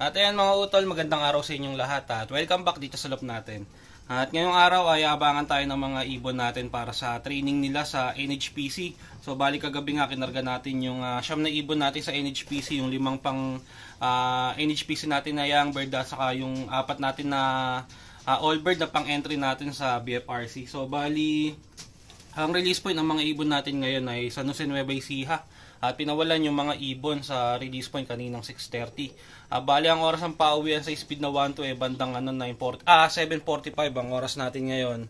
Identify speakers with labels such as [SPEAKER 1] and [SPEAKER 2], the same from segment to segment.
[SPEAKER 1] At ayan mga utol, magandang araw sa inyong lahat at welcome back dito sa loop natin. At ngayong araw ay abangan tayo ng mga ibon natin para sa training nila sa NHPC. So bali kagabi nga kinarga natin yung siyam na ibon natin sa NHPC, yung 5 pang NHPC natin na young bird at saka yung 4 natin na all bird na pang entry natin sa BFRC. So bali ang release point ng mga ibon natin ngayon ay San Jose Nueva Ecija. At pinawalan yung mga ibon sa release point kaninang 6:30. Bali ang oras ng pauwian sa speed na 1 to bandang 7:45 ang oras natin ngayon.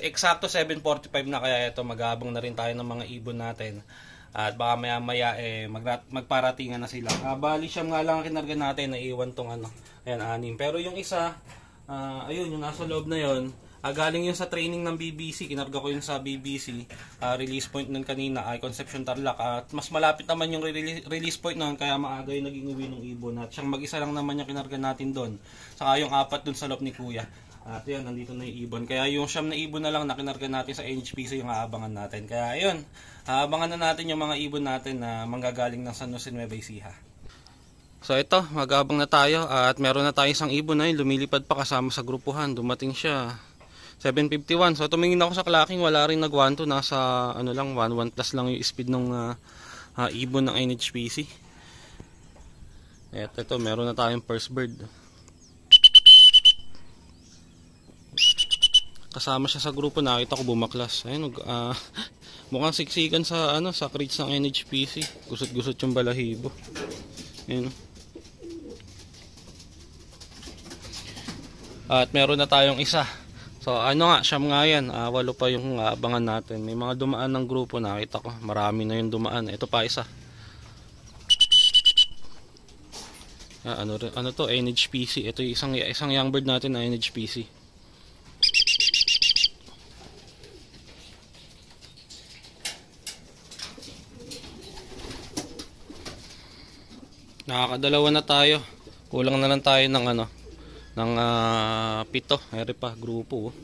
[SPEAKER 1] Eksakto 7:45 na, kaya ito mag-aabang na rin tayo ng mga ibon natin. At baka maya maya magparatingan na sila. Bali siyam nga lang ang kinarga natin, naiwan tong ayan 6. Pero yung isa, ayun yung nasa loob na yon. Galing yun sa training ng BBC, kinarga ko yun sa BBC. Release point nun kanina ay Concepcion Tarlac. At mas malapit naman yung release point nun, kaya maaga yung naging uwi ng ibon. At siyang mag-isa lang naman yung kinarga natin doon. Saka yung 4 dun sa loob ni Kuya. At yun, nandito na yung ibon. Kaya yung siyam na ibon na lang na kinarga natin sa NHPC yung aabangan natin. Kaya yun, aabangan na natin yung mga ibon natin na manggagaling ng San Jose Nueva Ecija. So ito, mag-aabang na tayo at meron na tayong isang ibon na yun, lumilipad pa kasama sa grupuhan. Dumating siya 7:51. So tumingin ako sa clocking, wala rin nag 1-2, nasa lang 1-1 plus lang yung speed ng ibon ng NHPC. Ito, meron na tayong first bird. Kasama siya sa grupo, nakita ko bumaklas. Ayun, mukhang siksikan sa sa crates ng NHPC. Gusot-gusot yung balahibo. Ayun. At meron na tayong isa. So siyam nga yan, 8 pa yung abangan natin. May mga dumaan ng grupo, nakita ko marami na yung dumaan. Ito pa isa. Ano to, NHPC. Ito yung isang young bird natin na NHPC. Nakakadalawa na tayo. Kulang na lang tayo ng ng 7, ere pa grupo.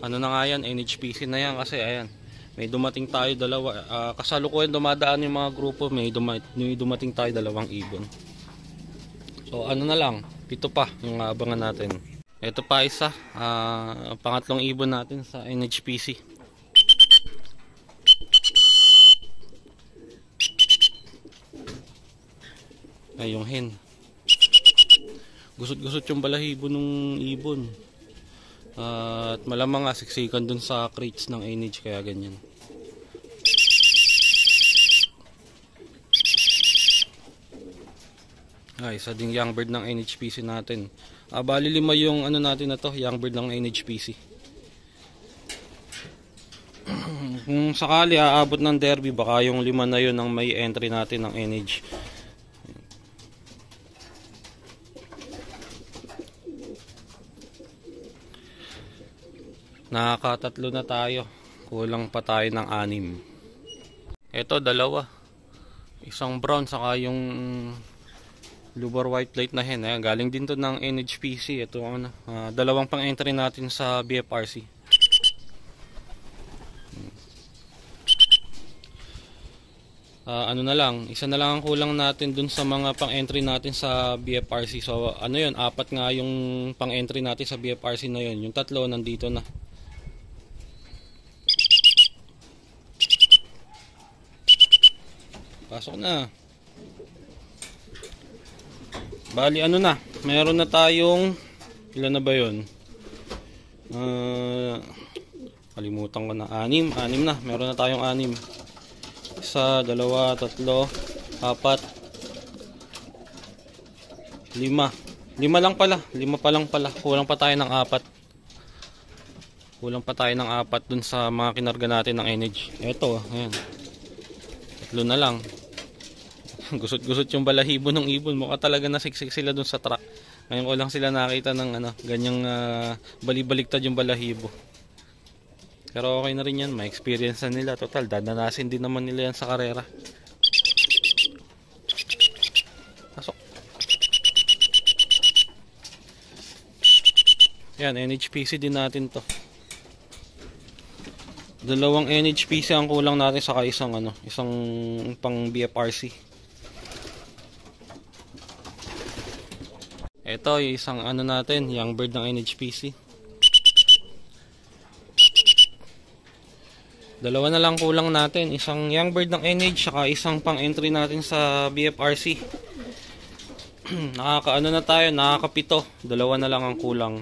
[SPEAKER 1] Na nga yan, NHPC na yan kasi ayan, may dumating tayo dalawa. Kasalukuyan dumadaan yung mga grupo, may dumating tayo 2 ibon. So na lang, 7 pa yung abangan natin. Ito pa isa, pangatlong ibon natin sa NHPC. Ay, yung hen. Gusot-gusot yung balahibo ng ibon. At malamang siksikan dun sa crates ng NH, kaya ganyan. Isa ding young bird ng NHPC natin. Bali 5 yung natin na to, young bird ng NHPC. Kung sakali aabot ng derby, baka yung 5 na yun ang may entry natin ng NH. Nakakatatlo na tayo, kulang pa tayo ng 6. Ito 2, isang brown saka yung lubar white plate na hen. Galing din to ng NHPC. Ito 2 pang entry natin sa BFRC. Na lang, isa na lang ang kulang natin dun sa mga pang entry natin sa BFRC. So yun, 4 nga yung pang entry natin sa BFRC na yun. Yung 3 nandito na. Pasok na. Bali meron na tayong ilan na ba yun? Kalimutan ko na. 6 na, meron na tayong 6. 1, 2, 3, 4, 5. 5 lang pala. 5 pa lang pala. Kulang pa tayo ng 4. Kulang pa tayo ng 4 dun sa mga kinarga natin ng energy. Ito, ayan. 3 na lang. Gusot-gusot yung balahibo ng ibon. Mukha talaga nasiksik sila dun sa truck. Ngayon ko lang sila nakita ng ganyang balibaliktad yung balahibo. Pero okay na rin yan, may experience na nila. Total, dadanasin din naman nila yan sa karera. Pasok. Yan, NHPC din natin to. 2 NHPC ang kulang natin, saka isang pang BFRC. Ito yung isang ano natin, young bird ng NHPC. Dalawa na lang kulang natin, isang young bird ng NH saka isang pang entry natin sa BFRC. Nakakaano na tayo, nakakapito. Dalawa na lang ang kulang.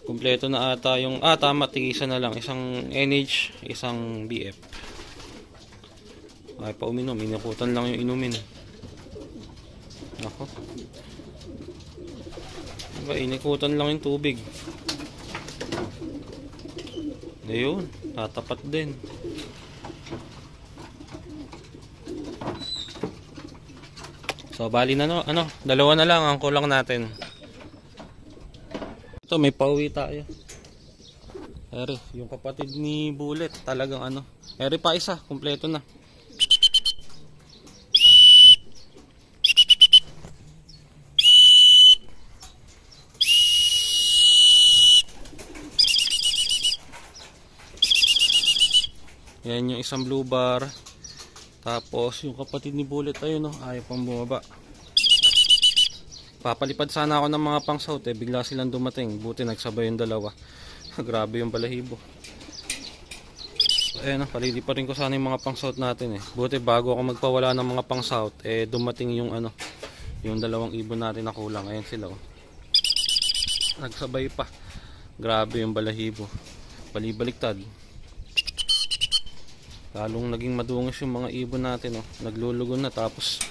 [SPEAKER 1] Kumpleto na ata yung tama, tigisa na lang, isang NH, isang BF. Ay pa uminom, inakutan lang yung inumin. Ako. Diba, inikutan lang yung tubig. Ayun, tatapat din. So bali na dalawa na lang ang kulang natin. Ito may pauwi tayo. Eri, yung kapatid ni Bullet talagang Eri pa isa, kumpleto na. Yan yung isang blue bar. Tapos yung kapatid ni Bullet ayun ayaw pang bumaba. Papalipad sana ako ng mga pang south bigla silang dumating. Buti nagsabay yung dalawa. Grabe yung balahibo. Ayun palilipa rin ko sana yung mga pang south natin Buti bago ako magpawala ng mga pang south dumating yung yung dalawang ibon natin na kulang. Ayun sila nagsabay pa. Grabe yung balahibo. Balibaliktad. Lalong naging madungis yung mga ibon natin naglulugon na tapos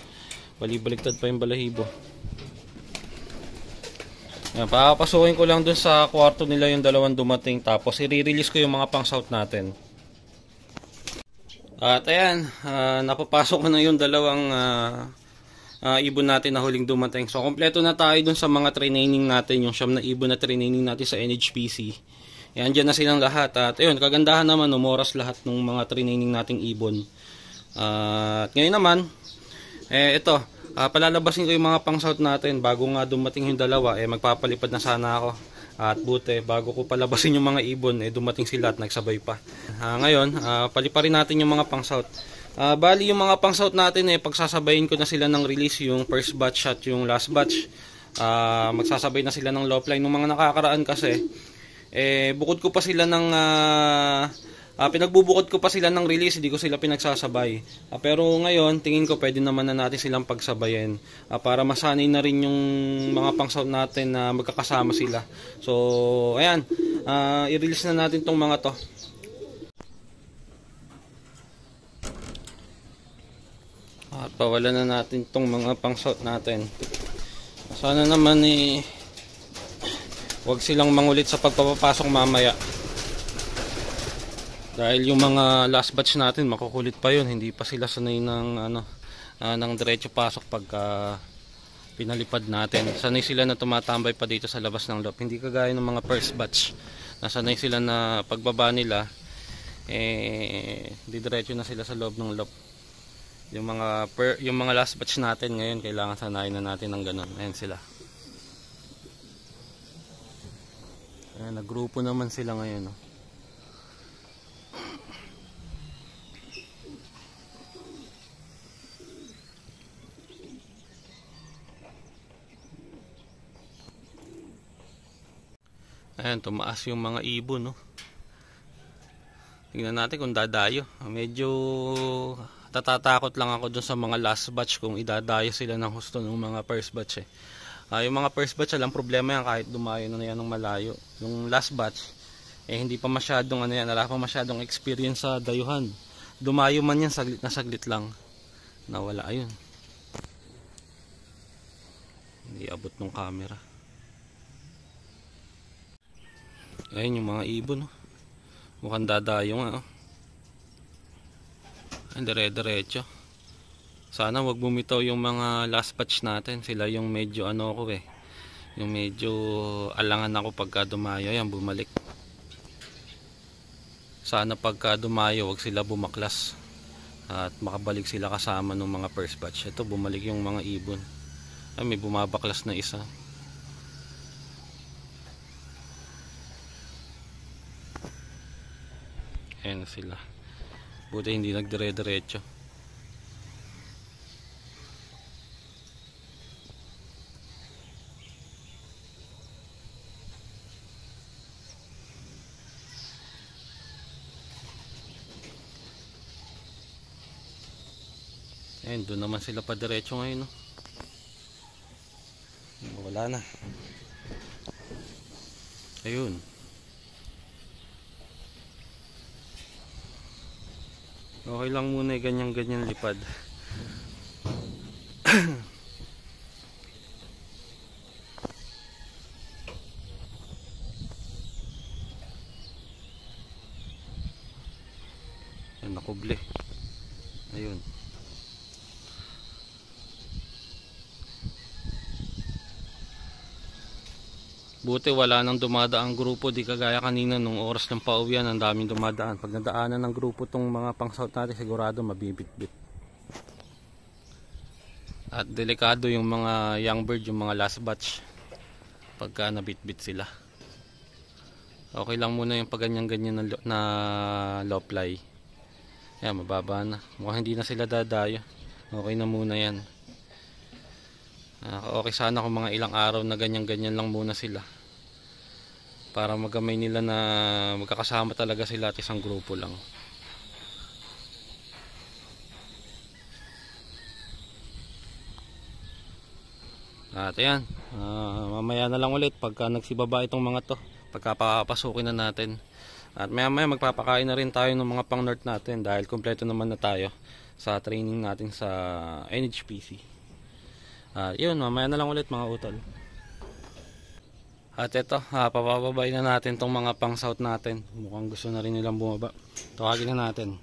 [SPEAKER 1] balibaliktad pa yung balahibo. Yan, papasukin ko lang dun sa kwarto nila yung dalawang dumating tapos i-release ko yung mga pang south natin. At ayan, napapasok ko na yung dalawang ibon natin na huling dumating. So kompleto na tayo dun sa mga training natin, yung siyam na ibon na training natin sa NHPC. Yan, dyan na silang lahat. At ayun, kagandahan naman, umoras lahat ng mga training nating ibon. At ngayon naman, ito, palalabasin ko yung mga pang south natin. Bago nga dumating yung dalawa, magpapalipad na sana ako. At buti, bago ko palabasin yung mga ibon, dumating sila at nagsabay pa. Ngayon, paliparin natin yung mga pang south. Bali yung mga pang south natin, pagsasabayin ko na sila ng release, yung first batch at yung last batch. Magsasabay na sila ng loop line. Nung mga nakakaraan kasi, bukod ko pa sila ng pinagbubukod ko pa sila ng release, hindi ko sila pinagsasabay. Pero ngayon, tingin ko pwede naman na natin silang pagsabayin para masanay na rin yung mga pang south natin na magkakasama sila. So, ayan, i-release na natin tong mga to. At pawalan na natin tong mga pang south natin. Sana naman huwag silang mangulit sa pagpapasok mamaya. Dahil yung mga last batch natin makukulit pa yun, hindi pa sila sanay ng ng diretso pasok pagka pinalipad natin. Sanay sila na tumatambay pa dito sa labas ng loop. Hindi kagaya ng mga first batch. Nasanay sila na pagbaba nila didiretso na sila sa loob ng loop. Yung mga last batch natin ngayon kailangan sanayin na natin ng ganun. Ayan sila. Ayan, nagrupo naman sila ngayon. Ayan, tumaas yung mga ibon. Tingnan natin kung dadayo. Medyo tatatakot lang ako dun sa mga last batch kung idadayo sila ng husto ng mga first batch yung mga first batch alam problema yan kahit dumayo na yan ng malayo. Yung last batch hindi pa masyadong wala pa masyadong experience sa dayuhan. Dumayo man yan saglit na saglit lang nawala. Ayun, hindi abot ng camera. Ayun yung mga ibon mukhang dadayo nga dire-diretso. Sana wag bumitaw yung mga last batch natin. Sila yung medyo yung medyo alangan ako pagka dumayo. Yan, bumalik. Sana pagka dumayo wag sila bumaklas at makabalik sila kasama ng mga first batch. Ito, bumalik yung mga ibon. May bumabaklas na isa. Ayan na sila. Buti hindi nagdire-diretso. Ayun, doon naman sila pa diretso ngayon, no? Wala na. Ayun. Okay lang muna ganyan-ganyan lipad. Yan, nakuble. Ayun. Buti wala nang dumadaang grupo, di kagaya kanina nung oras ng pauwian, ang daming dumadaan. Pag nadaanan ng grupo tong mga pang-south natin, sigurado mabibit-bit. At delikado yung mga young bird, yung mga last batch, pagka nabit-bit sila. Okay lang muna yung pag-ganyan-ganyan na low fly. Yan, mababa na. Mukhang hindi na sila dadayo. Okay na muna yan. Okay sana kung mga ilang araw na ganyan-ganyan lang muna sila, para magamay nila na magkakasama talaga sila at isang grupo lang. At ayan, mamaya na lang ulit pagka nagsibaba itong mga to, pagka papasukin na natin. At maya maya magpapakain na rin tayo ng mga pang north natin, dahil kompleto naman na tayo sa training natin sa NHPC. Yun, mamaya na lang ulit mga utol. At ito, papababay na natin tong mga pang south natin. Mukhang gusto na rin nilang bumaba. Tawagin na natin.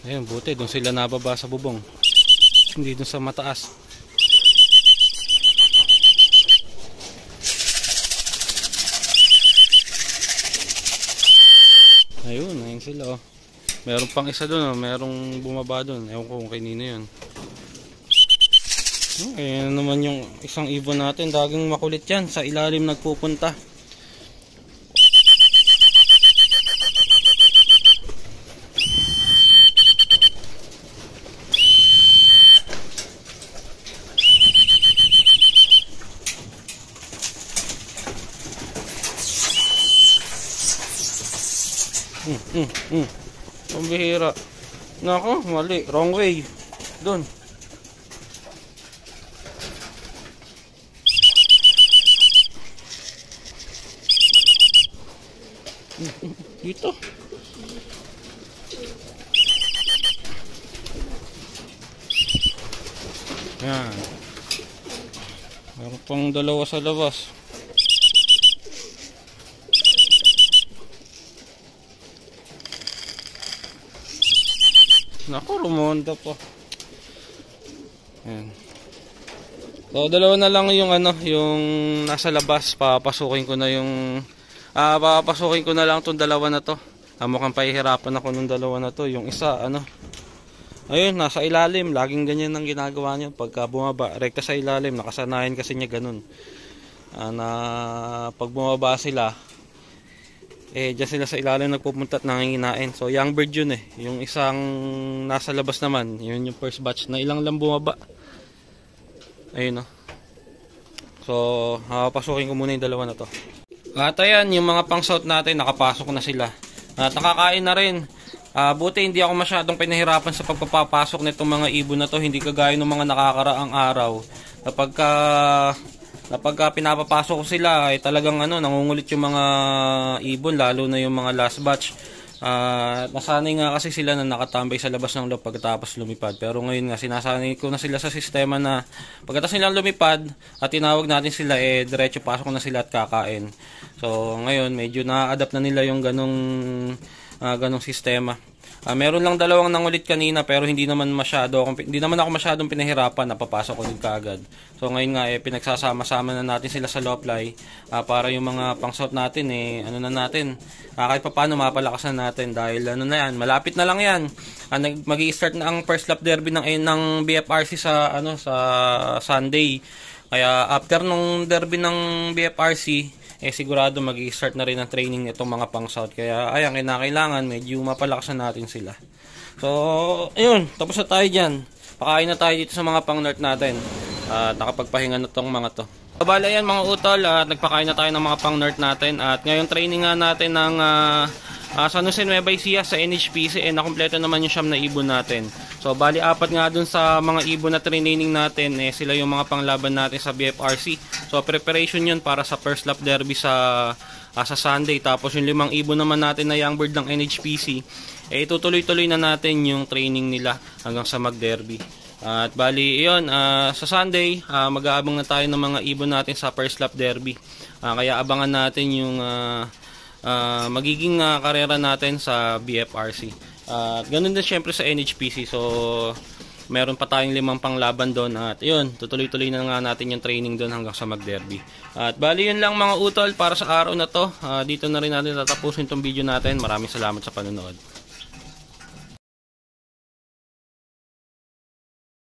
[SPEAKER 1] Ayun, buti doon sila nababa sa bubong, hindi doon sa mataas. Ayun sila, oh. Meron pang isa doon, oh. Merong bumaba doon. Ewan ko kung kanino yun. Ayan naman yung isang ibon natin. Dagang makulit yan, sa ilalim nagpupunta. Pambihira. Nako, mali, wrong way. Doon. Dito. Yan. Meron pang dalawa sa labas. Naku, rumonda pa. Ayan. So, dalawa na lang yung yung nasa labas. Papasukin ko na yung papasukin ko na lang tong dalawa na to. Mukhang pahihirapan ako nung dalawa na to. Yung isa, ayun, nasa ilalim. Laging ganyan ang ginagawa niya. Pagka bumaba, rekta sa ilalim. Nakasanayan kasi niya ganun. Na pag bumaba sila, dyan sila sa ilalim nagpupunta at nanginginain. So young bird yun yung isang nasa labas naman, yun yung first batch na ilang lang bumaba. Ayun So pasukin ko muna yung dalawa na to. At ayan, yung mga pang south natin, nakapasok na sila at nakakain na rin. Buti hindi ako masyadong pinahirapan sa pagpapasok nitong mga ibon na to, hindi kagaya ng mga nakakaraang araw. Kapag pinapapasok ko sila ay talagang nangungulit yung mga ibon, lalo na yung mga last batch. Nasanay nga kasi sila na nakatambay sa labas ng loob pagkatapos lumipad. Pero ngayon nga sinasanay ko na sila sa sistema na pagkatapos nilang lumipad at tinawag natin sila, diretso pasok na sila at kakain. So ngayon medyo na-adapt na nila yung ganong sistema. Meron lang dalawang nangulit kanina, pero hindi naman ako masyadong pinahirapan, napapasok ko din kaagad. So ngayon nga pinagsasama-sama na natin sila sa low fly, para yung mga pang-south natin kahit papaano mapalakas na natin, dahil na yan, malapit na lang yan. Magi-start na ang first lap derby ng BFRC sa Sunday. Kaya after nung derby ng BFRC, sigurado mag-i-start na rin ang training nitong mga pang-south. Kaya ayan, kailangan medyo mapalakasan natin sila. So ayun, tapos na tayo dyan. Pakain na tayo dito sa mga pang-north natin. Nakapagpahinga na tong mga to. Bale yan mga utol, at nagpakain na tayo ng mga pang-nerd natin at ngayong training nga natin ng San Jose Nueva Ecija sa NHPC, nakumpleto naman yung siyam na ibon natin. So bali apat nga dun sa mga ibon na training natin, sila yung mga panglaban natin sa BFRC. So preparation yun para sa first lap derby sa Sunday. Tapos yung 5 ibon naman natin na young bird ng NHPC, itutuloy-tuloy na natin yung training nila hanggang sa mag-derby. At bali iyon, sa Sunday mag-aabang na tayo ng mga ibon natin sa first lap derby. Kaya abangan natin yung magiging karera natin sa BFRC. Ganun din syempre sa NHPC. So meron pa tayong 5 panglaban doon. At yun, tutuloy-tuloy na nga natin yung training doon hanggang sa mag-derby. At bali yun lang mga utol para sa araw na to. Dito na rin natin tatapusin itong video natin. Maraming salamat sa panonood.